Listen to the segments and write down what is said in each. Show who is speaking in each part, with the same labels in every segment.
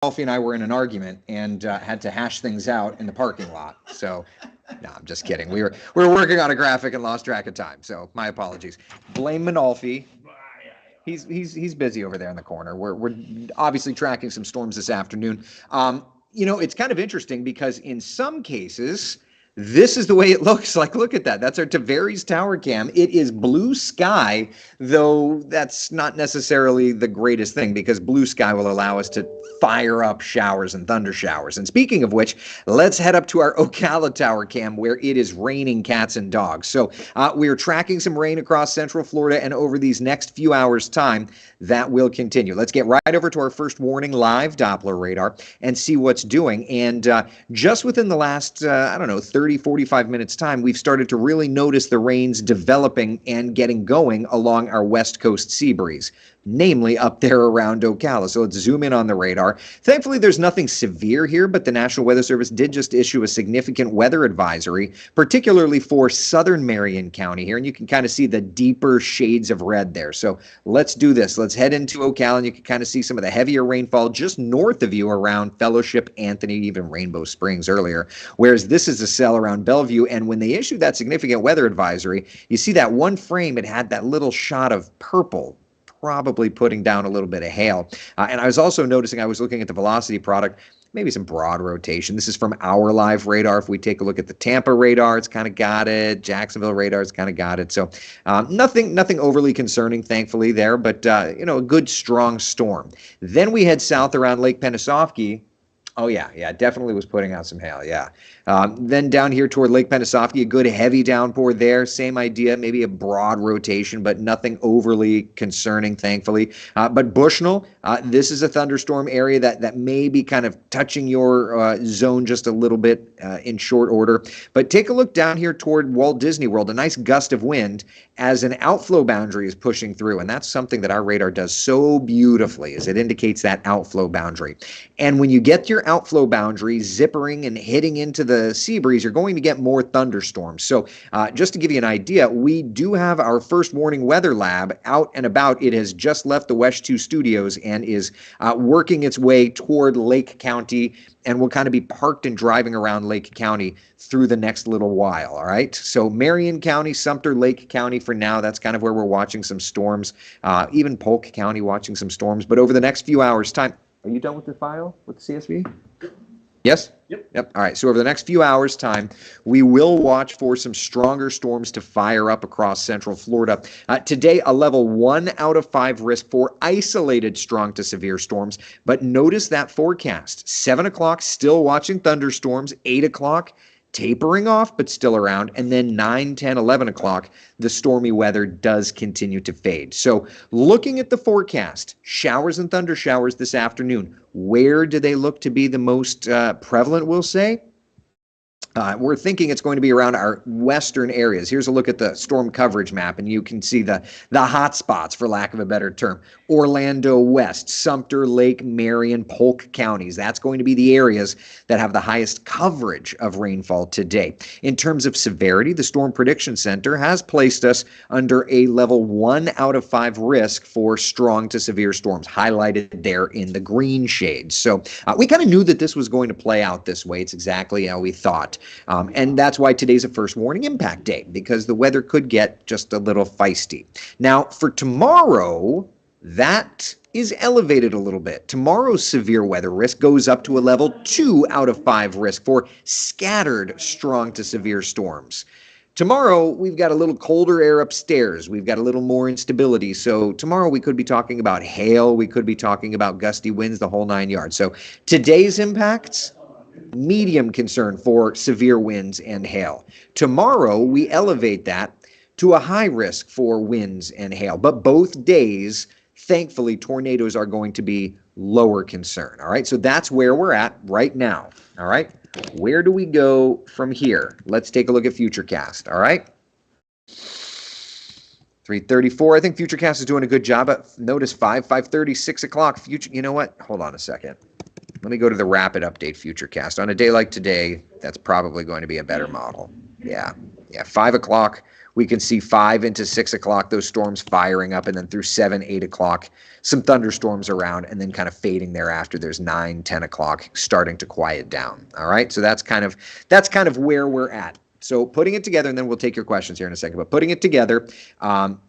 Speaker 1: Alfie and I were in an argument and had to hash things out in the parking lot. So, no, I'm just kidding. We were working on a graphic and lost track of time. So, my apologies. Blame Manalfi. He's busy over there in the corner. We're obviously tracking some storms this afternoon. It's kind of interesting because in some cases, this is the way it looks. Like, look at that. That's our Tavares Tower cam. It is blue sky, though that's not necessarily the greatest thing because blue sky will allow us to fire up showers and thunder showers. And speaking of which, let's head up to our Ocala Tower cam where it is raining cats and dogs. So we are tracking some rain across central Florida, and over these next few hours' time, that will continue. Let's get right over to our first warning live Doppler radar and see what's doing. And just within the last, 30, 45 minutes time, we've started to really notice the rains developing and getting going along our west coast sea breeze, namely up there around Ocala. So let's zoom in on the radar. Thankfully, there's nothing severe here, but the National Weather Service did just issue a significant weather advisory, particularly for southern Marion County here. And you can kind of see the deeper shades of red there. So let's do this. Let's head into Ocala, and you can kind of see some of the heavier rainfall just north of you around Fellowship, Anthony, even Rainbow Springs earlier, whereas this is a cell around Bellevue. And when they issued that significant weather advisory, you see that one frame, it had that little shot of purple, probably putting down a little bit of hail. And I was also noticing, I was looking at the velocity product, maybe some broad rotation. This is from our live radar. If we take a look at the Tampa radar, it's kind of got it. Jacksonville radar, it's kind of got it. So nothing overly concerning, thankfully, there, but a good strong storm. Then we head south around Lake Pennsauken. Oh, yeah, definitely was putting out some hail, yeah. Then down here toward Lake Pennsauken, a good heavy downpour there. Same idea, maybe a broad rotation, but nothing overly concerning, thankfully. But Bushnell, this is a thunderstorm area that may be kind of touching your zone just a little bit in short order. But take a look down here toward Walt Disney World, a nice gust of wind as an outflow boundary is pushing through. And that's something that our radar does so beautifully, is it indicates that outflow boundary. And when you get your outflow boundary zippering and hitting into the sea breeze, you're going to get more thunderstorms. So just to give you an idea, we do have our first warning weather lab out and about. It has just left the WESH 2 studios and is working its way toward Lake County, and will kind of be parked and driving around Lake County through the next little while, all right? So Marion County, Sumter, Lake County for now, that's kind of where we're watching some storms. Even Polk County watching some storms. But over the next few hours' time, are you done with the file, with the CSV? Yes? Yep. All right. So over the next few hours' time, we will watch for some stronger storms to fire up across central Florida. Today, a level 1 out of 5 risk for isolated strong to severe storms. But notice that forecast. 7 o'clock, still watching thunderstorms. 8 o'clock, tapering off, but still around. And then 9, 10, 11 o'clock, the stormy weather does continue to fade. So looking at the forecast, showers and thunder showers this afternoon, where do they look to be the most prevalent, we'll say? We're thinking it's going to be around our western areas. Here's a look at the storm coverage map, and you can see the hot spots, for lack of a better term. Orlando West, Sumter, Lake, Marion, Polk counties. That's going to be the areas that have the highest coverage of rainfall today. In terms of severity, the Storm Prediction Center has placed us under a level 1 out of 5 risk for strong to severe storms, highlighted there in the green shades. So we kind of knew that this was going to play out this way. It's exactly how we thought. And that's why today's a first warning impact day, because the weather could get just a little feisty. Now, for tomorrow, that is elevated a little bit. Tomorrow's severe weather risk goes up to a level 2 out of 5 risk for scattered strong to severe storms. Tomorrow, we've got a little colder air upstairs. We've got a little more instability. So tomorrow, we could be talking about hail. We could be talking about gusty winds, the whole 9 yards. So today's impacts, medium concern for severe winds and hail. Tomorrow, we elevate that to a high risk for winds and hail. But both days, thankfully, tornadoes are going to be lower concern. All right, so that's where we're at right now. All right, where do we go from here? Let's take a look at Futurecast. All right. 3:34. I think Futurecast is doing a good job. But notice 5:30, 6 o'clock. Future. You know what? Hold on a second. Let me go to the rapid update Futurecast. On a day like today, that's probably going to be a better model. Yeah. Yeah, 5 o'clock, we can see 5 into 6 o'clock, those storms firing up, and then through 7, 8 o'clock, some thunderstorms around, and then kind of fading thereafter. There's 9, 10 o'clock starting to quiet down. All right, so that's kind of where we're at. So putting it together, and then we'll take your questions here in a second, but putting it together,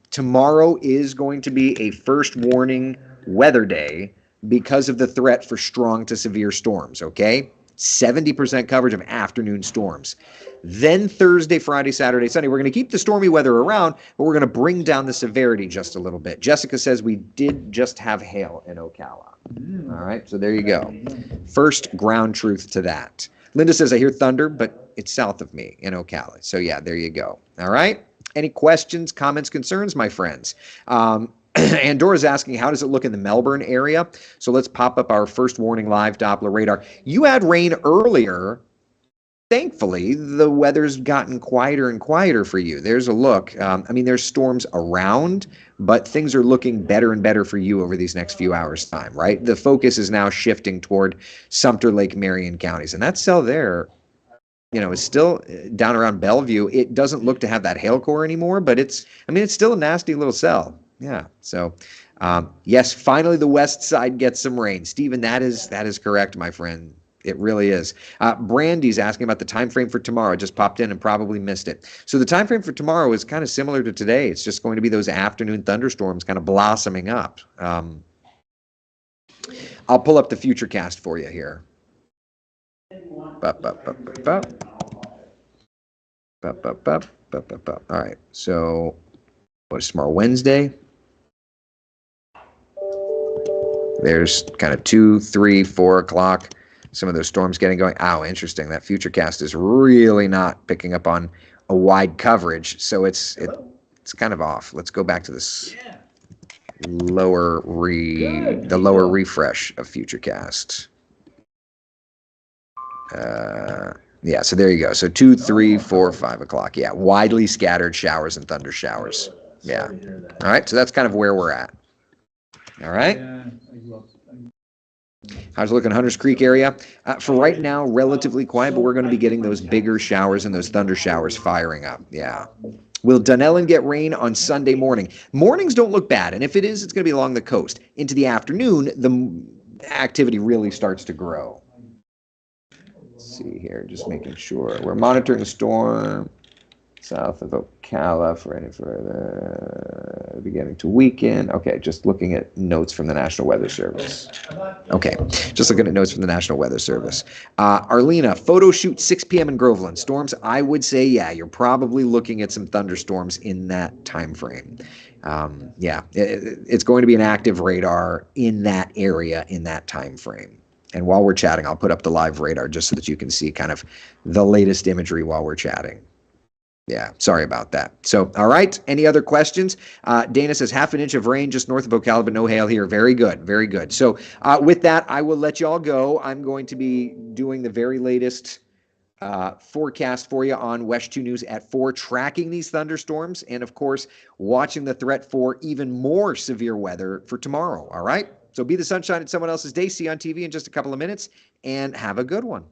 Speaker 1: tomorrow is going to be a first warning weather day because of the threat for strong to severe storms, okay? 70% coverage of afternoon storms. Then Thursday, Friday, Saturday, Sunday, we're going to keep the stormy weather around, but we're going to bring down the severity just a little bit. Jessica says we did just have hail in Ocala. All right, so there you go. First ground truth to that. Linda says, I hear thunder, but it's south of me in Ocala. So yeah, there you go. All right. Any questions, comments, concerns, my friends? Andora's asking, how does it look in the Melbourne area? So let's pop up our first warning live Doppler radar. You had rain earlier. Thankfully, the weather's gotten quieter and quieter for you. There's a look. I mean, there's storms around, but things are looking better and better for you over these next few hours' time, right? The focus is now shifting toward Sumter, Lake Marion counties. And that cell there, is still down around Bellevue. It doesn't look to have that hail core anymore, but it's still a nasty little cell. Yeah. So, yes, finally the west side gets some rain. Stephen, that is correct, my friend. It really is. Brandy's asking about the time frame for tomorrow. Just popped in and probably missed it. So the time frame for tomorrow is kind of similar to today. It's just going to be those afternoon thunderstorms kind of blossoming up. I'll pull up the futurecast for you here. All right. So what is tomorrow? Wednesday? There's kind of 2, 3, 4 o'clock. Some of those storms getting going. Oh, interesting. That futurecast is really not picking up on a wide coverage, so it's kind of off. Let's go back to this lower refresh of futurecast. Yeah, so there you go. So 2, 3, 4, 5 o'clock. Yeah, widely scattered showers and thunder showers. Yeah. All right, so that's kind of where we're at. All right. How's it looking, Hunters Creek area? For right now, relatively quiet, but we're going to be getting those bigger showers and those thunder showers firing up. Yeah. Will Dunellen get rain on Sunday morning? Mornings don't look bad, and if it is, it's going to be along the coast. Into the afternoon, the activity really starts to grow. Let's see here, just making sure. We're monitoring the storm south of Ocala for any further, beginning to weaken. Okay, just looking at notes from the National Weather Service. Okay, just looking at notes from the National Weather Service. Arlena, photo shoot 6 p.m. in Groveland. Storms, I would say, yeah, you're probably looking at some thunderstorms in that time frame. Yeah, it's going to be an active radar in that area in that time frame. And while we're chatting, I'll put up the live radar just so that you can see kind of the latest imagery while we're chatting. Yeah, sorry about that. So, all right, any other questions? Dana says 1/2 inch of rain just north of Ocala, but no hail here. Very good, very good. So with that, I will let you all go. I'm going to be doing the very latest forecast for you on WESH 2 News at 4, tracking these thunderstorms, and of course, watching the threat for even more severe weather for tomorrow, all right? So be the sunshine in someone else's day. See you on TV in just a couple of minutes, and have a good one.